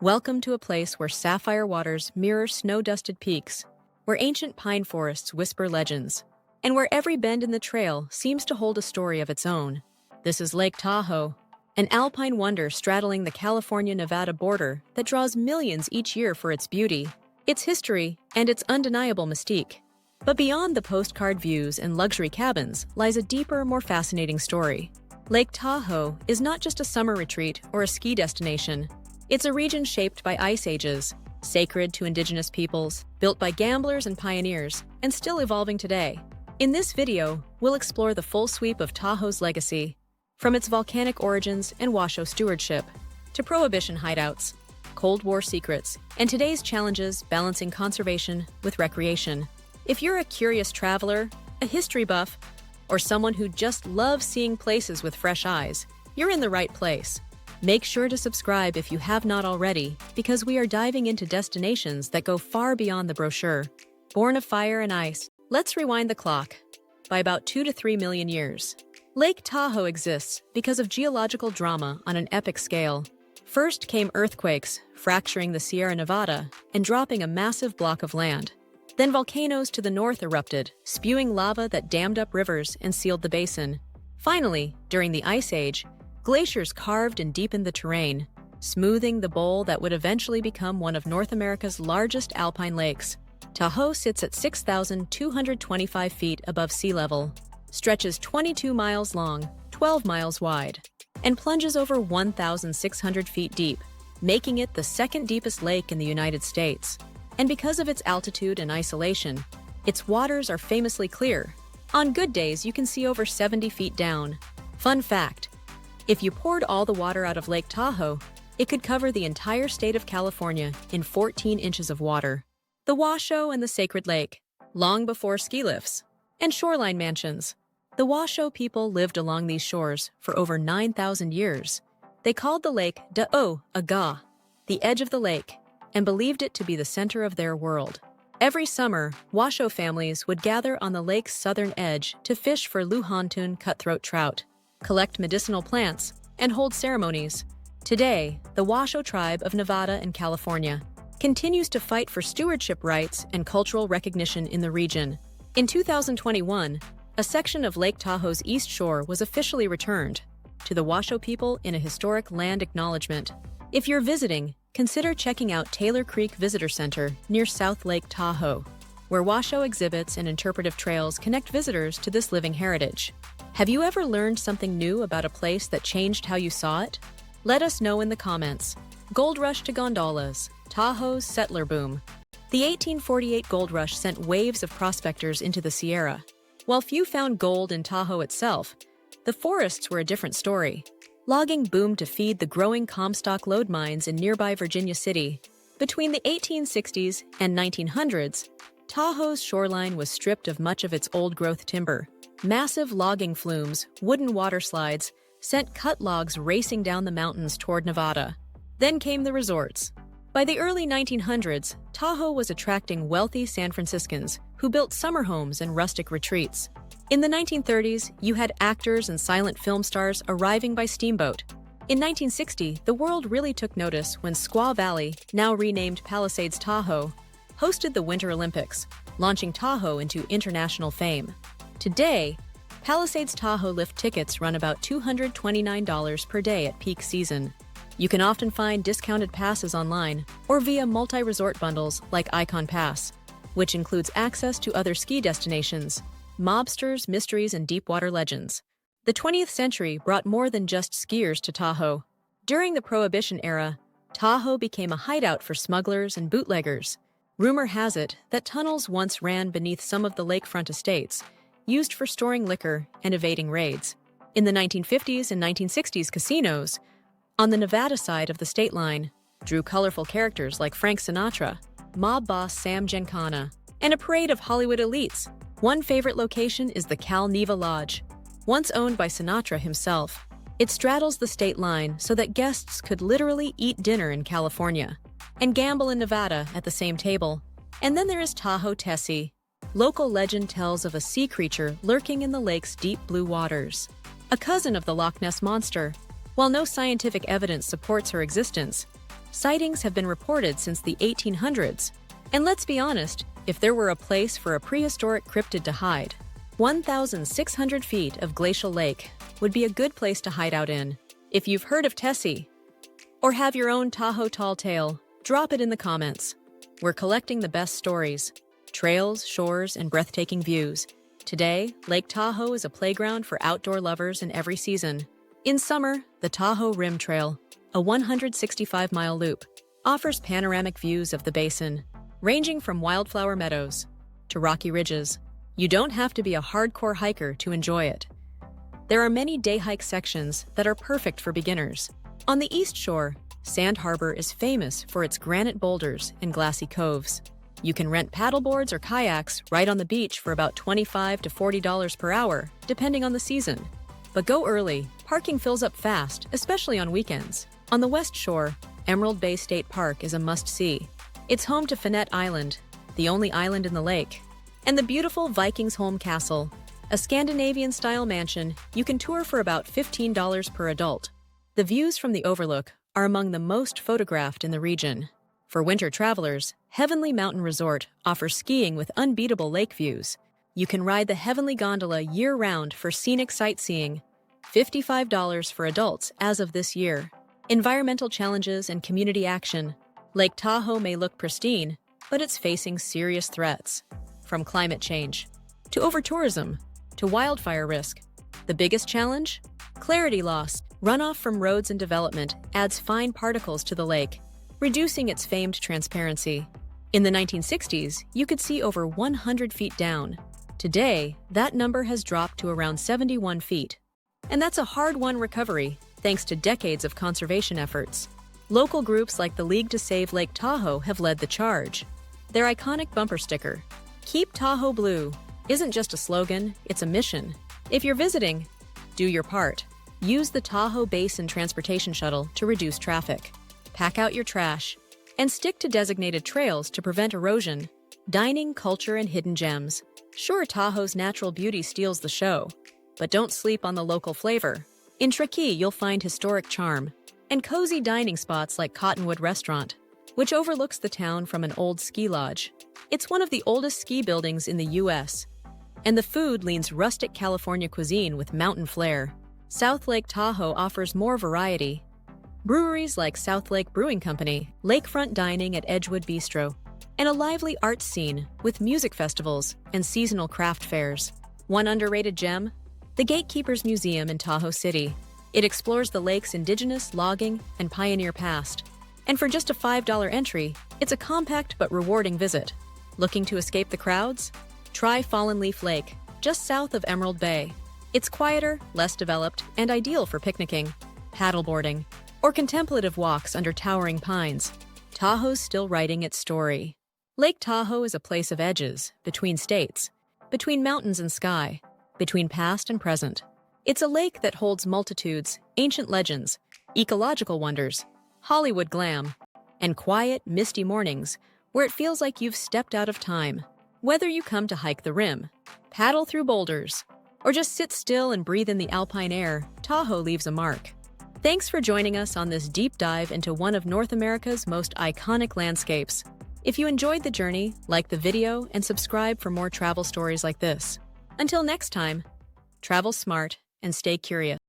Welcome to a place where sapphire waters mirror snow-dusted peaks, where ancient pine forests whisper legends, and where every bend in the trail seems to hold a story of its own. This is Lake Tahoe, an alpine wonder straddling the California-Nevada border that draws millions each year for its beauty, its history, and its undeniable mystique. But beyond the postcard views and luxury cabins lies a deeper, more fascinating story. Lake Tahoe is not just a summer retreat or a ski destination. It's a region shaped by ice ages, sacred to indigenous peoples, built by gamblers and pioneers, and still evolving today. In this video, we'll explore the full sweep of Tahoe's legacy, from its volcanic origins and Washoe stewardship, to prohibition hideouts, Cold War secrets, and today's challenges balancing conservation with recreation. If you're a curious traveler, a history buff, or someone who just loves seeing places with fresh eyes, you're in the right place. Make sure to subscribe if you have not already, because we are diving into destinations that go far beyond the brochure. Born of fire and ice, let's rewind the clock by about 2 to 3 million years. Lake Tahoe exists because of geological drama on an epic scale. First came earthquakes, fracturing the Sierra Nevada and dropping a massive block of land. Then volcanoes to the north erupted, spewing lava that dammed up rivers and sealed the basin. Finally, during the Ice Age, glaciers carved and deepened the terrain, smoothing the bowl that would eventually become one of North America's largest alpine lakes. Tahoe sits at 6,225 feet above sea level, stretches 22 miles long, 12 miles wide, and plunges over 1,600 feet deep, making it the second deepest lake in the United States. And because of its altitude and isolation, its waters are famously clear. On good days, you can see over 70 feet down. Fun fact: if you poured all the water out of Lake Tahoe, it could cover the entire state of California in 14 inches of water. The Washoe and the Sacred Lake, long before ski lifts and shoreline mansions. The Washoe people lived along these shores for over 9,000 years. They called the lake Aga, the edge of the lake, and believed it to be the center of their world. Every summer, Washoe families would gather on the lake's southern edge to fish for luhantun cutthroat trout, collect medicinal plants, and hold ceremonies. Today, the Washoe tribe of Nevada and California continues to fight for stewardship rights and cultural recognition in the region. In 2021, a section of Lake Tahoe's east shore was officially returned to the Washoe people in a historic land acknowledgement. If you're visiting, consider checking out Taylor Creek Visitor Center near South Lake Tahoe, where Washoe exhibits and interpretive trails connect visitors to this living heritage. Have you ever learned something new about a place that changed how you saw it? Let us know in the comments. Gold rush to gondolas, Tahoe's settler boom. The 1848 gold rush sent waves of prospectors into the Sierra. While few found gold in Tahoe itself, the forests were a different story. Logging boomed to feed the growing Comstock lode mines in nearby Virginia City. Between the 1860s and 1900s, Tahoe's shoreline was stripped of much of its old-growth timber. Massive logging flumes, wooden water slides, sent cut logs racing down the mountains toward Nevada. Then came the resorts. By the early 1900s, Tahoe was attracting wealthy San Franciscans who built summer homes and rustic retreats. In the 1930s, you had actors and silent film stars arriving by steamboat. In 1960, the world really took notice when Squaw Valley, now renamed Palisades Tahoe, hosted the Winter Olympics, launching Tahoe into international fame. Today, Palisades Tahoe lift tickets run about $229 per day at peak season. You can often find discounted passes online or via multi-resort bundles like Icon Pass, which includes access to other ski destinations, Mobsters, mysteries, and deepwater legends. The 20th century brought more than just skiers to Tahoe. During the Prohibition era, Tahoe became a hideout for smugglers and bootleggers. Rumor has it that tunnels once ran beneath some of the lakefront estates, used for storing liquor and evading raids. In the 1950s and 1960s, casinos, on the Nevada side of the state line, drew colorful characters like Frank Sinatra, mob boss Sam Giancana, and a parade of Hollywood elites. One favorite location is the Cal Neva Lodge. Once owned by Sinatra himself, it straddles the state line so that guests could literally eat dinner in California and gamble in Nevada at the same table. And then there is Tahoe Tessie. Local legend tells of a sea creature lurking in the lake's deep blue waters, a cousin of the Loch Ness Monster. While no scientific evidence supports her existence, sightings have been reported since the 1800s. And let's be honest, if there were a place for a prehistoric cryptid to hide, 1,600 feet of glacial lake would be a good place to hide out in. If you've heard of Tessie, or have your own Tahoe tall tale, drop it in the comments. We're collecting the best stories, trails, shores, and breathtaking views. Today, Lake Tahoe is a playground for outdoor lovers in every season. In summer, the Tahoe Rim Trail, a 165-mile loop, offers panoramic views of the basin, ranging from wildflower meadows to rocky ridges. You don't have to be a hardcore hiker to enjoy it. There are many day hike sections that are perfect for beginners. On the East Shore, Sand Harbor is famous for its granite boulders and glassy coves. You can rent paddleboards or kayaks right on the beach for about $25 to $40 per hour, depending on the season. But go early, parking fills up fast, especially on weekends. On the West Shore, Emerald Bay State Park is a must-see. It's home to Finette Island, the only island in the lake, and the beautiful Vikings Holm Castle, a Scandinavian-style mansion you can tour for about $15 per adult. The views from the overlook are among the most photographed in the region. For winter travelers, Heavenly Mountain Resort offers skiing with unbeatable lake views. You can ride the Heavenly Gondola year-round for scenic sightseeing, $55 for adults as of this year. Environmental challenges and community action. Lake Tahoe may look pristine, but it's facing serious threats. From climate change, to over-tourism, to wildfire risk. The biggest challenge? Clarity loss. Runoff from roads and development adds fine particles to the lake, reducing its famed transparency. In the 1960s, you could see over 100 feet down. Today, that number has dropped to around 71 feet. And that's a hard-won recovery, thanks to decades of conservation efforts. Local groups like the League to Save Lake Tahoe have led the charge. Their iconic bumper sticker, "Keep Tahoe Blue," isn't just a slogan, it's a mission. If you're visiting, do your part. Use the Tahoe Basin Transportation Shuttle to reduce traffic. Pack out your trash, and stick to designated trails to prevent erosion. Dining, culture, and hidden gems. Sure, Tahoe's natural beauty steals the show, but don't sleep on the local flavor. In Truckee, you'll find historic charm and cozy dining spots like Cottonwood Restaurant, which overlooks the town from an old ski lodge. It's one of the oldest ski buildings in the U.S., and the food leans rustic California cuisine with mountain flair. South Lake Tahoe offers more variety. Breweries like South Lake Brewing Company, lakefront dining at Edgewood Bistro, and a lively arts scene with music festivals and seasonal craft fairs. One underrated gem? The Gatekeepers Museum in Tahoe City. It explores the lake's indigenous, logging, and pioneer past. And for just a $5 entry, it's a compact but rewarding visit. Looking to escape the crowds? Try Fallen Leaf Lake, just south of Emerald Bay. It's quieter, less developed, and ideal for picnicking, paddleboarding, or contemplative walks under towering pines. Tahoe's still writing its story. Lake Tahoe is a place of edges, between states, between mountains and sky, between past and present. It's a lake that holds multitudes, ancient legends, ecological wonders, Hollywood glam, and quiet, misty mornings where it feels like you've stepped out of time. Whether you come to hike the rim, paddle through boulders, or just sit still and breathe in the alpine air, Tahoe leaves a mark. Thanks for joining us on this deep dive into one of North America's most iconic landscapes. If you enjoyed the journey, like the video and subscribe for more travel stories like this. Until next time, travel smart and stay curious.